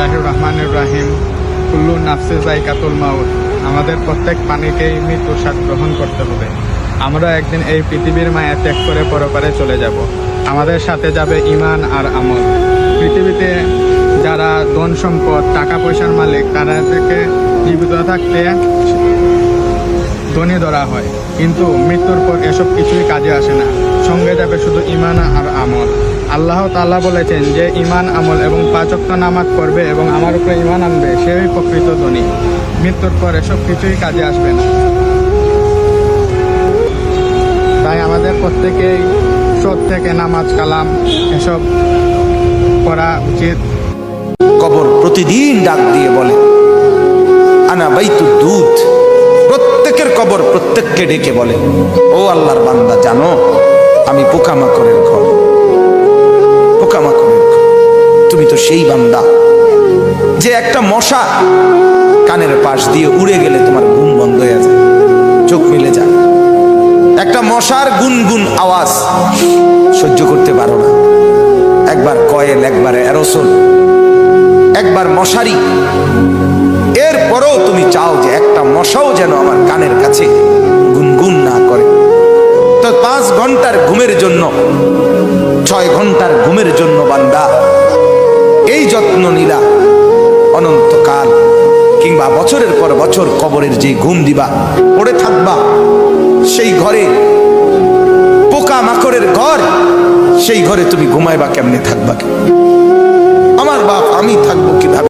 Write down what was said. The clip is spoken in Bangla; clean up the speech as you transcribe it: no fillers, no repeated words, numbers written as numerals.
বিসমিল্লাহির রহমানির রহিম। কুল্লু নাফসে যায়কাতুল মাউত। আমাদের প্রত্যেক প্রাণীকেই মৃত্যুর স্বাদ গ্রহণ করতে হবে। আমরা একদিন এই পৃথিবীর মায়া ত্যাগ করে পরপারে চলে যাব। আমাদের সাথে যাবে ঈমান আর আমল। পৃথিবীতে যারা ধন সম্পদ টাকা পয়সার মালিক তাদেরকে জীবিত থাকতে ধনী ধরা হয়, কিন্তু মৃত্যুর পর এসব কিছুই কাজে আসে না। সঙ্গে যাবে শুধু ঈমান আর আমল। আল্লাহ তাআলা বলেছেন যে ঈমান আমল এবং 5 ওয়াক্ত নামাজ পড়বে এবং আমার উপরে ঈমান আনবে সেই প্রকৃত ধনী। মৃত্যুর পর এসব কিছুই কাজে আসবে না। তাই আমাদের প্রত্যেকেই সৎ থেকে নামাজ কালাম এসব করা উচিত। কবর প্রতিদিন ডাক দিয়ে বলে আনা বাইতুদ দুধ। প্রত্যেকের কবর প্রত্যেককে ডেকে বলে, ও আল্লাহর বান্দা, জানো আমি পোকামাকড়ের ঘর, পোকামাকড়ের ঘর। তুমি তো সেই বান্দা যে একটা মশা কানের পাশ দিয়ে উড়ে গেলে তোমার ঘুম বন্ধ হয়ে যায়, চোখ মিলে যায়। একটা মশার গুনগুন আওয়াজ সহ্য করতে পারো না। একবার কয়েল, একবার অ্যারোসল, একবার মশারি, এরপরেও তুমি চাও যে একটা মশাও যেন আমার কানের কাছে গুনগুন না করে। তো 5 ঘন্টার ঘুমের জন্য 6 ঘন্টার ঘুমের জন্য বান্দা এই যত্ন নিলা, অনন্তকাল কিংবা বছরের পর বছর কবরের যে ঘুম দিবা, পড়ে থাকবা সেই ঘরে, পোকা মাকড়ের ঘর, সেই ঘরে তুমি ঘুমাইবা কেমনে, থাকবা? আমার বাপ, আমি থাকবো কিভাবে?